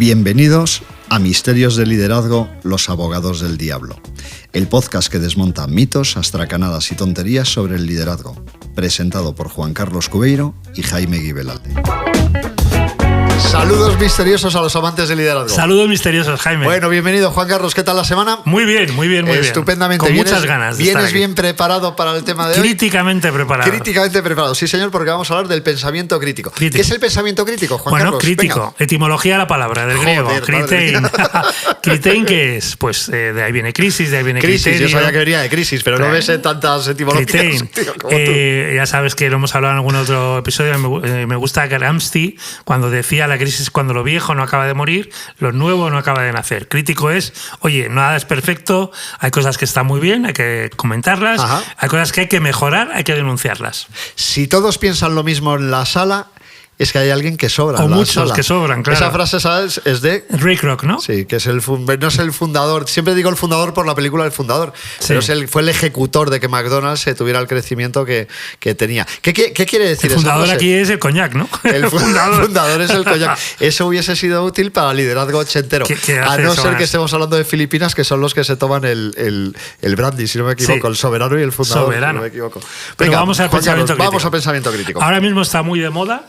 Bienvenidos a Misterios de Liderazgo, los abogados del diablo. El podcast que desmonta mitos, astracanadas y tonterías sobre el liderazgo. Presentado por Juan Carlos Cubeiro y Jaime Guibelalde. Saludos misteriosos a los amantes del liderazgo. Saludos misteriosos, Jaime. Bueno, bienvenido, Juan Carlos. ¿Qué tal la semana? Muy bien, muy bien. Estupendamente. Con muchas ganas de ¿Vienes estar aquí. bien preparado para el tema de hoy? Críticamente preparado. Críticamente preparado, sí señor, porque vamos a hablar del pensamiento crítico. ¿Qué es el pensamiento crítico, Juan Bueno, Carlos? crítico. Venga. Etimología de la palabra, del griego. Critein. Critein, ¿qué es? Pues de ahí viene crisis, de ahí viene crisis. criterio. Yo sabía que venía de crisis, pero no ves tantas etimologías. Tío, como tú. Ya sabes que lo hemos hablado en algún otro episodio. Me gusta Gramsci cuando decía la crisis cuando lo viejo no acaba de morir, lo nuevo no acaba de nacer. Crítico es, oye, nada es perfecto, hay cosas que están muy bien, hay que comentarlas, Ajá. hay cosas que hay que mejorar, hay que denunciarlas. Si todos piensan lo mismo en la sala, es que hay alguien que sobra. O en la muchos sala. que sobran, claro. Esa frase, ¿sabes? Es de Ray Kroc, ¿no? Sí, que es no es el fundador. Siempre digo el fundador por la película El Fundador, Sí. pero fue el ejecutor de que McDonald's tuviera el crecimiento que tenía. ¿Qué quiere decir El fundador esa frase? aquí es el coñac, ¿no? El fundador es el coñac. Eso hubiese sido útil para liderazgo ochentero. A no ser que estemos hablando de Filipinas, que son los que se toman el brandy, si no me equivoco, Sí. El soberano y el fundador, Soberano. si no me equivoco. Pero vamos al Juan pensamiento Carlos, crítico. Vamos al pensamiento crítico. Ahora mismo está muy de moda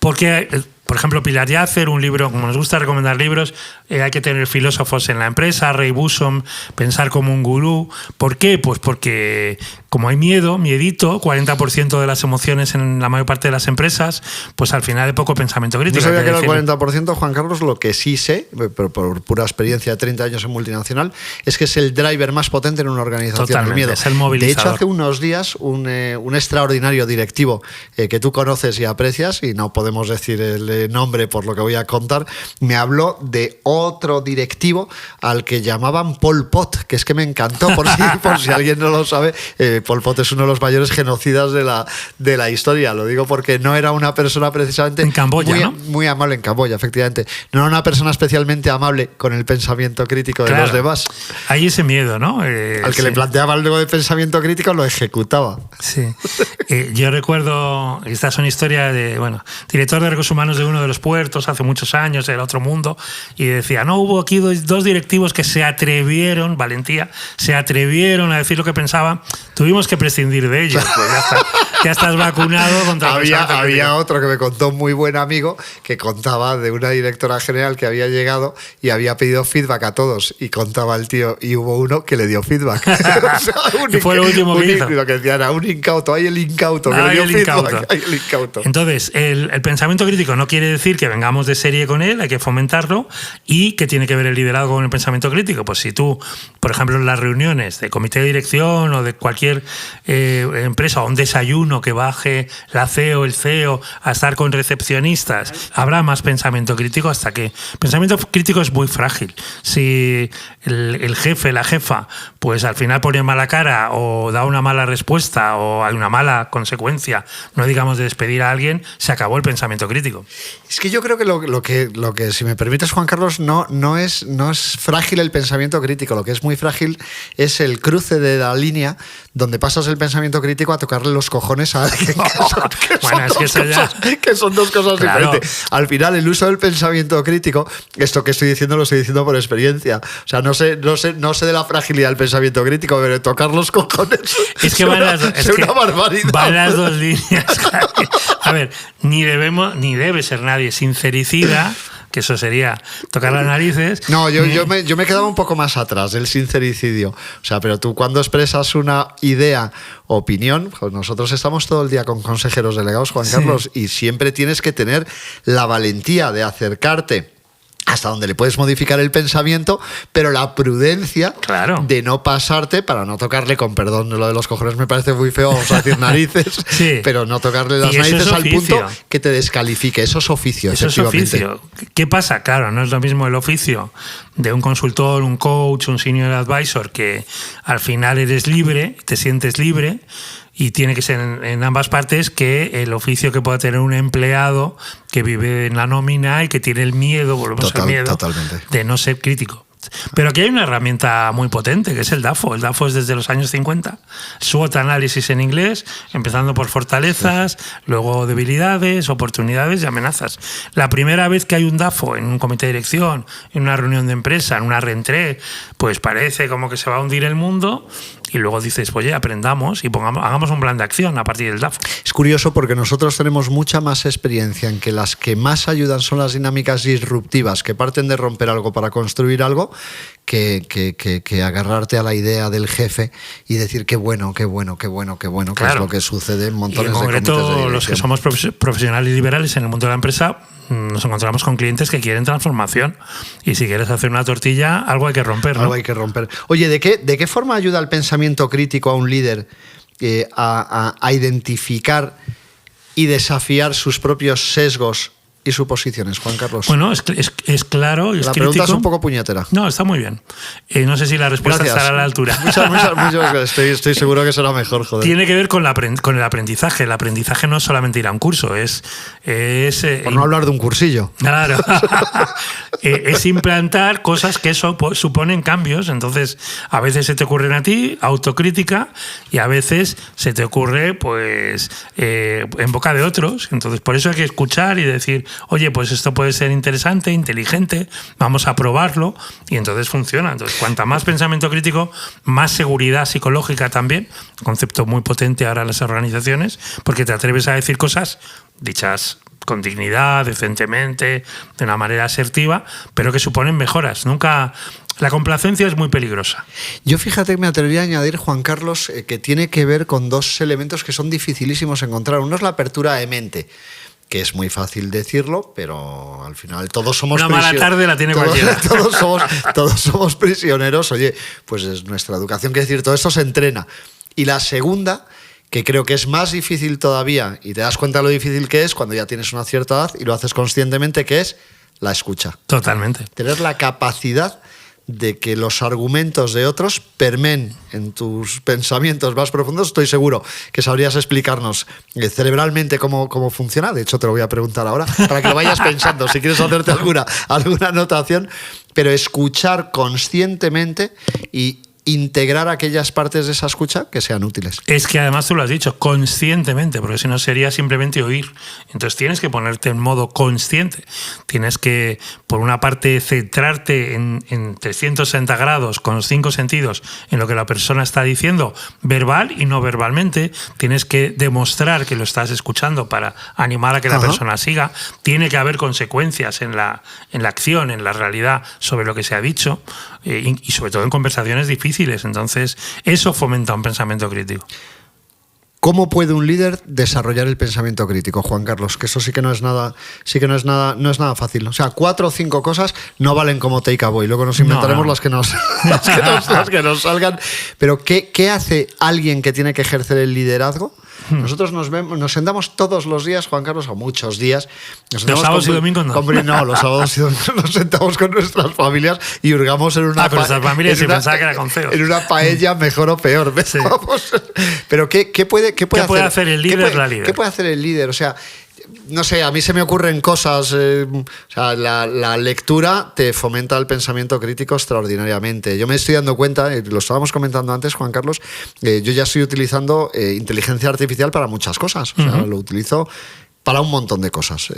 porque, por ejemplo, Pilar Yacer, un libro, como nos gusta recomendar libros, hay que tener filósofos en la empresa, Ray Bussom, pensar como un gurú. ¿Por qué? Pues porque como hay miedito, 40% de las emociones en la mayor parte de las empresas, pues al final hay poco pensamiento crítico. Yo sabía que era el decirlo. 40%, Juan Carlos. Lo que sí sé, pero por pura experiencia de 30 años en multinacional, es que es el driver más potente en una organización. Totalmente, el miedo. es el movilizador. De hecho, hace unos días un extraordinario directivo que tú conoces y aprecias, y no podemos decir el nombre por lo que voy a contar, me habló de otro directivo al que llamaban Pol Pot, que es que me encantó, por si alguien no lo sabe. Pol Pot es uno de los mayores genocidas de la historia. Lo digo porque no era una persona precisamente En Camboya, ¿no? muy amable, en Camboya, efectivamente. No era una persona especialmente amable con el pensamiento crítico de los demás. Hay ese miedo, ¿no? Al que sí. le planteaba algo de pensamiento crítico lo ejecutaba. Sí. Yo recuerdo, estas son historias de, director de recursos humanos de uno de los puertos hace muchos años, era otro mundo, y decía, no, hubo aquí dos directivos que se atrevieron, valentía, se atrevieron a decir lo que pensaban, tuvimos que prescindir de ellos, pues ya estás vacunado contra el pensamiento Había crítico. otro que me contó, un muy buen amigo, que contaba de una directora general que había llegado y había pedido feedback a todos, y contaba el tío, y hubo uno que le dio feedback. O sea, Y fue lo último que hizo. Lo que decía era un incauto, hay el incauto, que Ah, le dio el feedback, incauto. hay el incauto. Entonces, el pensamiento crítico no quiere decir que vengamos de serie con él, hay que fomentarlo. ¿Y qué tiene que ver el liderazgo con el pensamiento crítico? Pues si tú, por ejemplo, en las reuniones de comité de dirección o de cualquier empresa, o un desayuno que baje la CEO, el CEO, a estar con recepcionistas, habrá más pensamiento crítico hasta que... Pensamiento crítico es muy frágil. Si el jefe, la jefa, pues al final pone mala cara o da una mala respuesta o hay una mala consecuencia, no digamos de despedir a alguien, se acabó el pensamiento crítico. Es que yo creo que lo que si me permites, Juan Carlos, no es frágil el pensamiento crítico. Lo que es muy frágil es el cruce de la línea donde pasas el pensamiento crítico a tocarle los cojones a alguien. Que son dos cosas Claro. diferentes. Al final, el uso del pensamiento crítico, esto que estoy diciendo lo estoy diciendo por experiencia. O sea, no sé de la fragilidad del pensamiento crítico, pero tocar los cojones Es que van una barbaridad. Van las dos líneas. A ver, ni debe ser nadie sincericida, que eso sería tocar las narices. No, yo me quedaba un poco más atrás del sincericidio. O sea, pero tú cuando expresas una idea, opinión, pues nosotros estamos todo el día con consejeros delegados, Juan Carlos, y siempre tienes que tener la valentía de acercarte hasta donde le puedes modificar el pensamiento, pero la prudencia de no pasarte para no tocarle, con perdón, lo de los cojones me parece muy feo, vamos a decir narices, sí. Pero no tocarle las narices al punto que te descalifique. Eso es oficio, eso efectivamente. Es oficio. ¿Qué pasa? Claro, no es lo mismo el oficio de un consultor, un coach, un senior advisor, que al final eres libre, te sientes libre, y tiene que ser en ambas partes, que el oficio que pueda tener un empleado que vive en la nómina y que tiene el miedo, volvemos al miedo, totalmente. de no ser crítico. Pero aquí hay una herramienta muy potente, que es el DAFO. El DAFO es desde los años 50. SWOT análisis en inglés, empezando por fortalezas, luego debilidades, oportunidades y amenazas. La primera vez que hay un DAFO en un comité de dirección, en una reunión de empresa, en una reentrée, pues parece como que se va a hundir el mundo. Y luego dices, oye, aprendamos y hagamos un plan de acción a partir del DAFO. Es curioso porque nosotros tenemos mucha más experiencia en que las que más ayudan son las dinámicas disruptivas, que parten de romper algo para construir algo, que agarrarte a la idea del jefe y decir qué bueno, que claro, es lo que sucede en montones de comités de dirección. En concreto, los que somos profesionales liberales en el mundo de la empresa, nos encontramos con clientes que quieren transformación. Y si quieres hacer una tortilla, algo hay que romper, ¿no? Algo hay que romper. Oye, ¿de qué forma ayuda el pensamiento crítico a un líder a identificar y desafiar sus propios sesgos y suposiciones, Juan Carlos? Bueno, es claro y es La crítico. pregunta es un poco puñetera. No, está muy bien. No sé si la respuesta estará a la altura. Muchas, estoy seguro que será mejor, joder. Tiene que ver con el aprendizaje. El aprendizaje no es solamente ir a un curso, por no hablar de un cursillo. Claro. Es implantar cosas que suponen cambios. Entonces, a veces se te ocurren a ti, autocrítica, y a veces se te ocurre pues en boca de otros. Entonces, por eso hay que escuchar y decir, oye, pues esto puede ser interesante, inteligente, vamos a probarlo, y entonces funciona. Entonces, cuanta más pensamiento crítico, más seguridad psicológica también, concepto muy potente ahora en las organizaciones, porque te atreves a decir cosas dichas con dignidad, decentemente, de una manera asertiva, pero que suponen mejoras. Nunca... La complacencia es muy peligrosa. Yo fíjate que me atrevería a añadir, Juan Carlos, que tiene que ver con dos elementos que son dificilísimos encontrar. Uno es la apertura de mente, que es muy fácil decirlo, pero al final todos somos una mala tarde la tiene cualquiera. Todos somos prisioneros. Oye, pues es nuestra educación, que decir, todo esto se entrena. Y la segunda, que creo que es más difícil todavía, y te das cuenta de lo difícil que es cuando ya tienes una cierta edad y lo haces conscientemente, que es la escucha. Totalmente. Tener la capacidad de que los argumentos de otros permeen en tus pensamientos más profundos. Estoy seguro que sabrías explicarnos cerebralmente cómo funciona. De hecho, te lo voy a preguntar ahora para que lo vayas pensando, si quieres hacerte alguna anotación. Pero escuchar conscientemente y integrar aquellas partes de esa escucha que sean útiles. Es que además tú lo has dicho, conscientemente, porque si no sería simplemente oír. Entonces tienes que ponerte en modo consciente. Tienes que, por una parte, centrarte en 360 grados con los 5 sentidos en lo que la persona está diciendo, verbal y no verbalmente. Tienes que demostrar que lo estás escuchando para animar a que la persona siga. Tiene que haber consecuencias en la acción, en la realidad, sobre lo que se ha dicho, y sobre todo en conversaciones difíciles. Entonces, eso fomenta un pensamiento crítico. ¿Cómo puede un líder desarrollar el pensamiento crítico, Juan Carlos? Que eso sí que no es nada fácil. O sea, 4 o 5 cosas no valen como takeaway. Luego nos inventaremos las que nos salgan. Pero ¿qué hace alguien que tiene que ejercer el liderazgo? Nosotros nos sentamos todos los días, Juan Carlos, o muchos días. Los sábados y domingos no. No, los sábados y domingos nos sentamos con nuestras familias y hurgamos en una en una paella, mejor o peor. Sí. Pero ¿qué puede hacer el líder? ¿Qué puede hacer el líder? O sea, no sé, a mí se me ocurren cosas. O sea, la lectura te fomenta el pensamiento crítico extraordinariamente. Yo me estoy dando cuenta, lo estábamos comentando antes, Juan Carlos, yo ya estoy utilizando inteligencia artificial para muchas cosas. O sea, lo utilizo para un montón de cosas.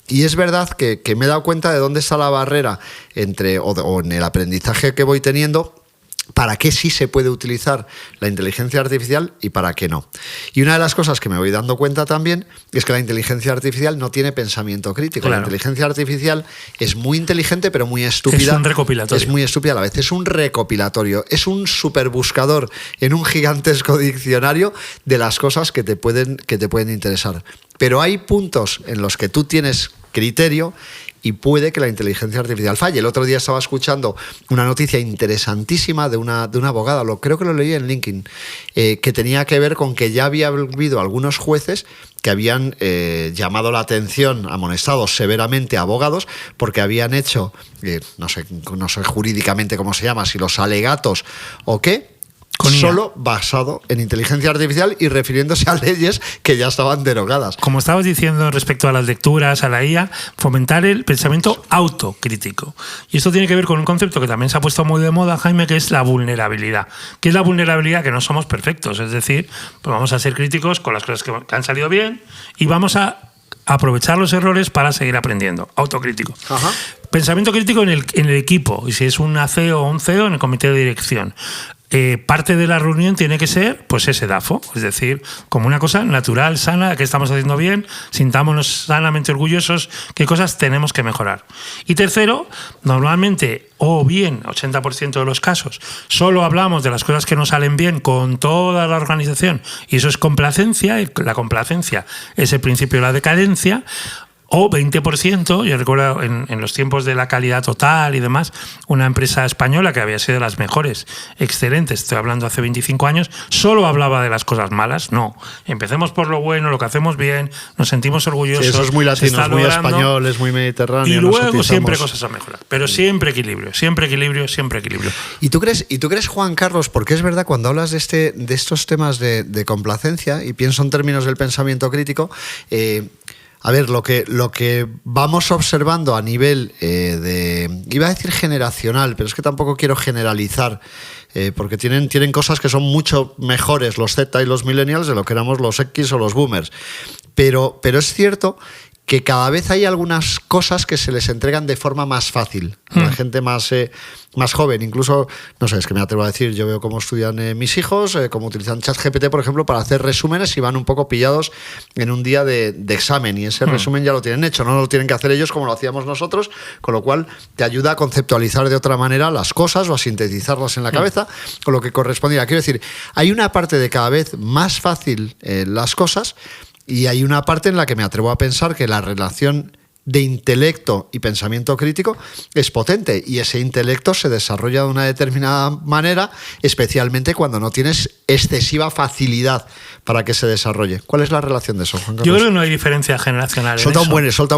Y es verdad que me he dado cuenta de dónde está la barrera o en el aprendizaje que voy teniendo, para qué sí se puede utilizar la inteligencia artificial y para qué no. Y una de las cosas que me voy dando cuenta también es que la inteligencia artificial no tiene pensamiento crítico. Claro. La inteligencia artificial es muy inteligente, pero muy estúpida. Es un recopilatorio. Es muy estúpida a la vez. Es un recopilatorio. Es un superbuscador en un gigantesco diccionario de las cosas que te pueden interesar. Pero hay puntos en los que tú tienes criterio y puede que la inteligencia artificial falle. El otro día estaba escuchando una noticia interesantísima de una abogada, creo que lo leí en LinkedIn, que tenía que ver con que ya había habido algunos jueces que habían llamado la atención, amonestado severamente a abogados, porque habían hecho, no sé jurídicamente cómo se llama, si los alegatos o qué, solo basado en inteligencia artificial y refiriéndose a leyes que ya estaban derogadas. Como estabas diciendo respecto a las lecturas, a la IA, fomentar el pensamiento autocrítico. Y esto tiene que ver con un concepto que también se ha puesto muy de moda, Jaime, que es la vulnerabilidad. ¿Qué es la vulnerabilidad? Que no somos perfectos, es decir, pues vamos a ser críticos con las cosas que han salido bien y vamos a aprovechar los errores para seguir aprendiendo. Autocrítico. Ajá. Pensamiento crítico en el equipo, y si es una CEO o un CEO, en el comité de dirección. Parte de la reunión tiene que ser pues ese DAFO, es decir, como una cosa natural, sana, que estamos haciendo bien, sintámonos sanamente orgullosos, qué cosas tenemos que mejorar. Y tercero, normalmente, o bien, 80% de los casos, solo hablamos de las cosas que nos salen bien con toda la organización, y eso es complacencia, y la complacencia es el principio de la decadencia. O 20%, yo recuerdo en los tiempos de la calidad total y demás, una empresa española que había sido de las mejores, excelentes, estoy hablando hace 25 años, solo hablaba de las cosas malas. No, empecemos por lo bueno, lo que hacemos bien, nos sentimos orgullosos. Sí, eso es muy latino, es muy español, es muy mediterráneo. Y luego siempre cosas a mejorar, pero siempre equilibrio, siempre equilibrio, siempre equilibrio. ¿Y tú crees, Juan Carlos, porque es verdad cuando hablas de estos temas de complacencia, y pienso en términos del pensamiento crítico, a ver, lo que vamos observando a nivel iba a decir generacional, pero es que tampoco quiero generalizar, porque tienen cosas que son mucho mejores los Z y los millennials de lo que éramos los X o los boomers. Pero es cierto que cada vez hay algunas cosas que se les entregan de forma más fácil a la gente más joven. Incluso, no sé, es que me atrevo a decir, yo veo cómo estudian mis hijos, cómo utilizan ChatGPT, por ejemplo, para hacer resúmenes y van un poco pillados en un día de examen, y ese resumen ya lo tienen hecho, no lo tienen que hacer ellos como lo hacíamos nosotros, con lo cual te ayuda a conceptualizar de otra manera las cosas o a sintetizarlas en la cabeza con lo que correspondía. Quiero decir, hay una parte de cada vez más fácil las cosas, y hay una parte en la que me atrevo a pensar que la relación de intelecto y pensamiento crítico es potente, y ese intelecto se desarrolla de una determinada manera, especialmente cuando no tienes excesiva facilidad para que se desarrolle. ¿Cuál es la relación de eso, Juan Carlos? Yo creo que no hay diferencia generacional. Solta un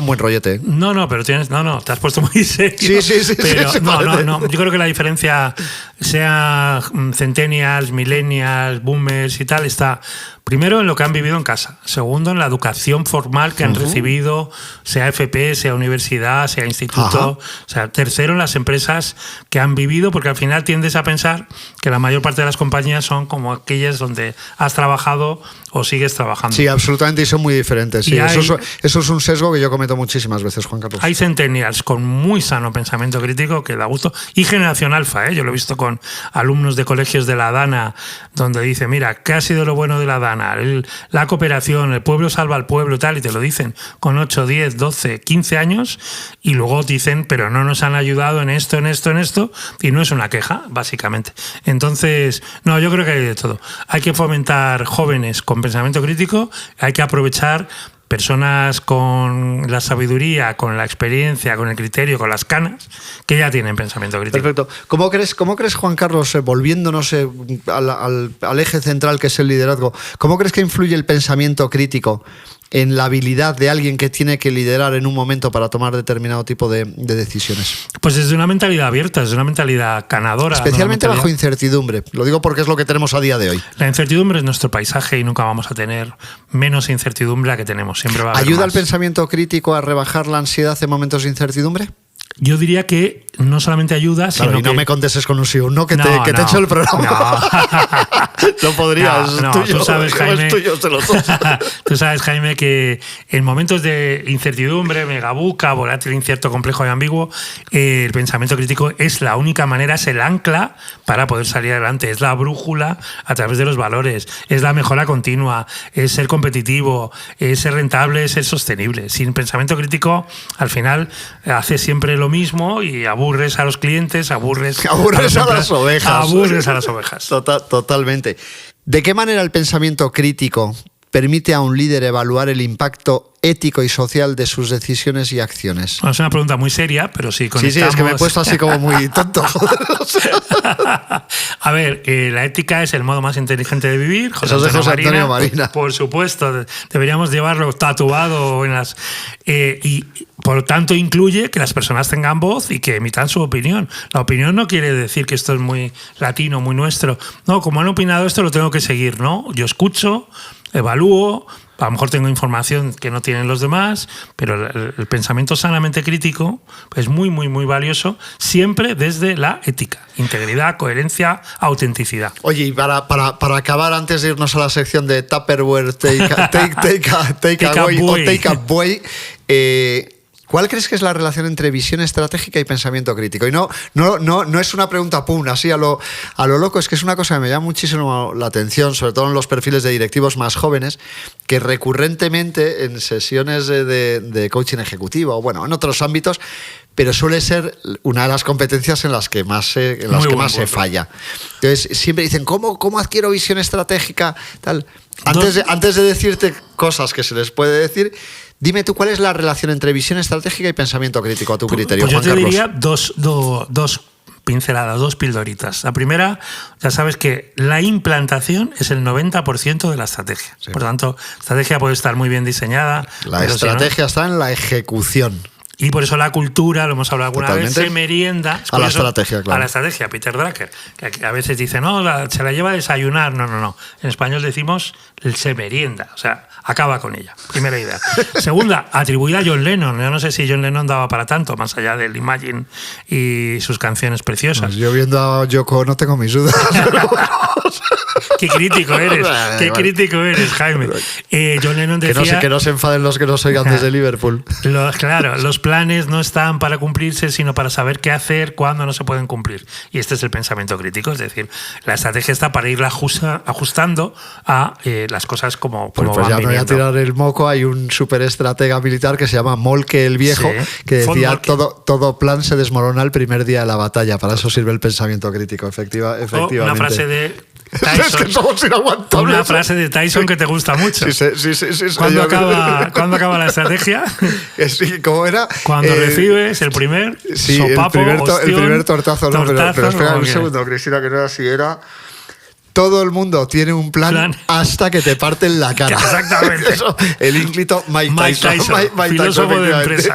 buen rollete. No, pero te has puesto muy serio. Sí. Pero no. Yo creo que la diferencia, sea centennials, millennials, boomers y tal, está primero en lo que han vivido en casa, segundo en la educación formal que han recibido, sea FP, sea universidad, sea instituto, o sea, tercero en las empresas que han vivido, porque al final tiendes a pensar que la mayor parte de las compañías son como aquellas donde has trabajado o sigues trabajando. Sí, absolutamente, y son muy diferentes. Sí, eso es un sesgo que yo cometo muchísimas veces, Juan Carlos. Hay centennials con muy sano pensamiento crítico que da gusto, y generación alfa, yo lo he visto con alumnos de colegios de la Dana, donde dice, mira, ¿qué ha sido lo bueno de la Dana? La cooperación, el pueblo salva al pueblo y tal, y te lo dicen con 8, 10, 12, 15 años, y luego dicen, pero no nos han ayudado en esto, y no es una queja, básicamente. Entonces, no, yo creo que hay de todo. Hay que fomentar jóvenes con pensamiento crítico, hay que aprovechar personas con la sabiduría, con la experiencia, con el criterio, con las canas, que ya tienen pensamiento crítico. Perfecto. ¿Cómo crees, Juan Carlos, volviéndonos al eje central que es el liderazgo, cómo crees que influye el pensamiento crítico en la habilidad de alguien que tiene que liderar en un momento para tomar determinado tipo de decisiones? Pues desde una mentalidad abierta, desde una mentalidad ganadora. Especialmente bajo incertidumbre. Lo digo porque es lo que tenemos a día de hoy. La incertidumbre es nuestro paisaje y nunca vamos a tener menos incertidumbre a que tenemos. Siempre va a haber ¿Ayuda más. el pensamiento crítico a rebajar la ansiedad en momentos de incertidumbre? Yo diría que no solamente ayuda, claro, sino y no que... me contestes con un sí o un no, que te echo el programa. No podrías. No, tuyo, tú sabes, Jaime, es tuyo de los dos. Tú sabes, Jaime, que en momentos de incertidumbre, megabuca, volátil, incierto, complejo y ambiguo, el pensamiento crítico es la única manera, es el ancla para poder salir adelante, es la brújula a través de los valores, es la mejora continua, es ser competitivo, es ser rentable, es ser sostenible. Sin pensamiento crítico, al final, haces siempre lo mismo y aburres a los clientes, aburres a las ovejas. Aburres a las ovejas. Totalmente. ¿De qué manera el pensamiento crítico permite a un líder evaluar el impacto ético y social de sus decisiones y acciones? Bueno, es una pregunta muy seria, pero sí conectamos... Sí, es que me he puesto así como muy tonto. Joder. A ver, la ética es el modo más inteligente de vivir. Eso es de José Antonio Marina. Por supuesto, deberíamos llevarlo tatuado en las... y por lo tanto incluye que las personas tengan voz y que emitan su opinión. La opinión no quiere decir que esto es muy latino, muy nuestro. No, como han opinado esto lo tengo que seguir, ¿no? Yo escucho, evalúo, a lo mejor tengo información que no tienen los demás, pero el pensamiento sanamente crítico es muy, muy, muy valioso, siempre desde la ética, integridad, coherencia, autenticidad. Oye, y para acabar, antes de irnos a la sección de Tupperware, take away o take up way, ¿cuál crees que es la relación entre visión estratégica y pensamiento crítico? Y no es una pregunta pum, así a lo loco, es que es una cosa que me llama muchísimo la atención, sobre todo en los perfiles de directivos más jóvenes, que recurrentemente en sesiones de coaching ejecutivo, o bueno, en otros ámbitos, pero suele ser una de las competencias en las que más se falla. Entonces, siempre dicen, ¿cómo adquiero visión estratégica? Tal. Antes de decirte cosas que se les puede decir, dime tú cuál es la relación entre visión estratégica y pensamiento crítico a tu criterio, pues Juan yo te Carlos. diría dos pinceladas, dos pildoritas. La primera, ya sabes que la implantación es el 90% de la estrategia. Sí. Por tanto, la estrategia puede estar muy bien diseñada. La estrategia está en la ejecución. Y por eso la cultura, lo hemos hablado alguna vez, se merienda a la estrategia, claro. A la estrategia, Peter Drucker, que a veces dice, no, se la lleva a desayunar. No. En español decimos se merienda, o sea, acaba con ella. Primera idea. Segunda, atribuida a John Lennon. Yo no sé si John Lennon daba para tanto, más allá del Imagine y sus canciones preciosas. Pues yo viendo a Yoko no tengo mis dudas. Qué crítico eres, Jaime. John Lennon decía... Que no se enfaden los que nos oigan desde Liverpool. Claro, los planes no están para cumplirse, sino para saber qué hacer cuando no se pueden cumplir. Y este es el pensamiento crítico, es decir, la estrategia está para irla ajustando a las cosas como pues van ya me voy a viniendo. tirar el moco. Hay un superestratega militar que se llama Moltke el Viejo, que decía todo plan se desmorona el primer día de la batalla. Para eso sirve el pensamiento crítico, efectivamente. Una frase de Tyson, es que somos inaguantables. Una frase de Tyson que te gusta mucho. Sí. ¿Cuándo acaba la estrategia? Sí, ¿cómo era? Cuando recibes el primer sopapo, el primer tortazo. No, pero espera un segundo, Cristina, que no era así. Era... Todo el mundo tiene un plan hasta que te parten la cara. Exactamente. Eso, el ínclito Mike Tyson. Filósofo de empresa.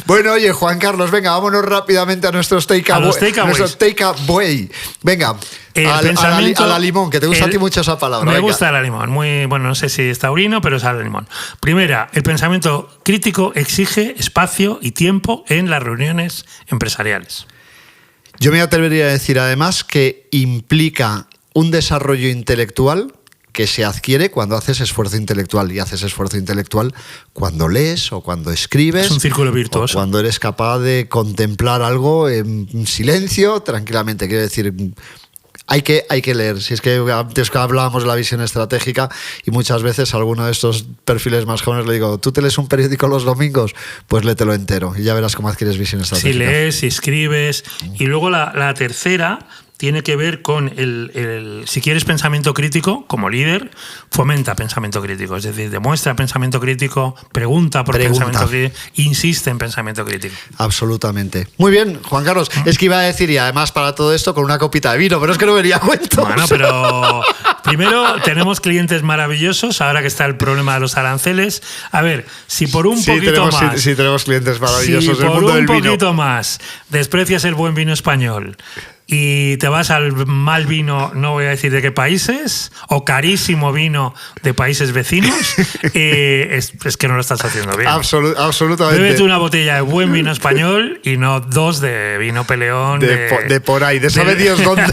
Bueno, oye, Juan Carlos, venga, vámonos rápidamente a nuestros takeaway. Venga, a la limón, que te gusta a ti mucho esa palabra. Me gusta la limón. Muy, bueno, no sé si es taurino, pero es a la limón. Primera, el pensamiento crítico exige espacio y tiempo en las reuniones empresariales. Yo me atrevería a decir, además, que implica un desarrollo intelectual que se adquiere cuando haces esfuerzo intelectual. Y haces esfuerzo intelectual cuando lees o cuando escribes. Es un círculo virtuoso. O cuando eres capaz de contemplar algo en silencio, tranquilamente. Quiero decir, hay que leer. Si es que antes que hablábamos de la visión estratégica y muchas veces a alguno de estos perfiles más jóvenes le digo, ¿tú te lees un periódico los domingos? Pues léetelo entero y ya verás cómo adquieres visión estratégica. Si lees, si escribes. Y luego la tercera tiene que ver con si quieres pensamiento crítico, como líder, fomenta pensamiento crítico. Es decir, demuestra pensamiento crítico, pregunta por pensamiento crítico, insiste en pensamiento crítico. Absolutamente. Muy bien, Juan Carlos. Es que iba a decir, y además para todo esto, con una copita de vino, pero es que no venía a cuento. Bueno, pero primero tenemos clientes maravillosos, ahora que está el problema de los aranceles. A ver, si por un poquito más... Sí, tenemos clientes maravillosos del mundo del vino. Si por un poquito más desprecias el buen vino español y te vas al mal vino, no voy a decir de qué países, o carísimo vino de países vecinos, es que no lo estás haciendo bien. Absolutamente. Bébete una botella de buen vino español y no dos de vino peleón de por ahí, de sabe Dios dónde.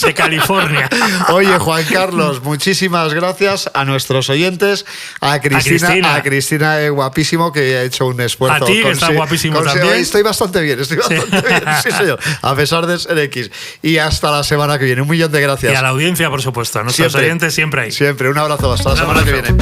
De California. Oye, Juan Carlos, muchísimas gracias a nuestros oyentes, a Cristina, guapísimo, que ha hecho un esfuerzo. A ti, que está guapísimo también. Estoy bastante bien, sí, señor, a pesar de ser X. Y hasta la semana que viene. Un millón de gracias. Y a la audiencia, por supuesto. A nuestros oyentes siempre ahí. Siempre. Un abrazo. Hasta la semana que viene.